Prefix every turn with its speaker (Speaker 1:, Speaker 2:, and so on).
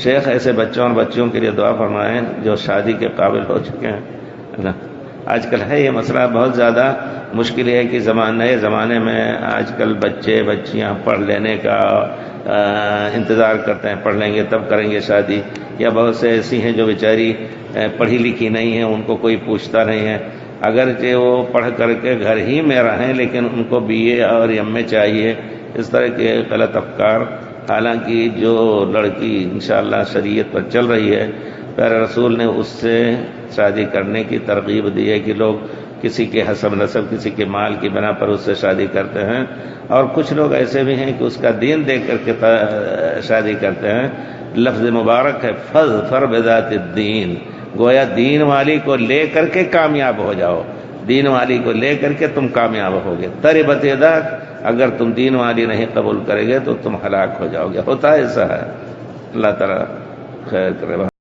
Speaker 1: شیخ ایسے بچوں اور بچیوں کے لیے دعا فرمائیں جو شادی کے قابل ہو چکے ہیں۔ آج کل ہے یہ مسئلہ بہت زیادہ مشکل ہے کہ نئے زمانے میں آج کل بچے بچیاں پڑھ لینے کا انتظار کرتے ہیں، پڑھ لیں گے تب کریں گے شادی، یا بہت سے ایسی ہیں جو بیچاری پڑھی لکھی نہیں ہیں، ان کو کوئی پوچھتا نہیں ہے، اگرچہ وہ پڑھ کر کے گھر ہی میں رہیں لیکن ان کو بی اے اور ایم اے چاہیے، اس طرح کے غلط افکار۔ حالانکہ جو لڑکی انشاءاللہ شریعت پر چل رہی ہے، پیارے رسول نے اس سے شادی کرنے کی ترغیب دی ہے کہ لوگ کسی کے حسب نسب، کسی کے مال کی بنا پر اس سے شادی کرتے ہیں، اور کچھ لوگ ایسے بھی ہیں کہ اس کا دین دیکھ کر کے شادی کرتے ہیں۔ لفظ مبارک ہے فظفر بذات الدین، گویا دین والی کو لے کر کے کامیاب ہو جاؤ، دین والی کو لے کر کے تم کامیاب ہوگے۔ تربت یداک، اگر تم دین والی نہیں قبول کرے گے تو تم ہلاک ہو جاؤ گے۔ ہوتا ایسا ہے، اللہ تعالیٰ خیر کرے۔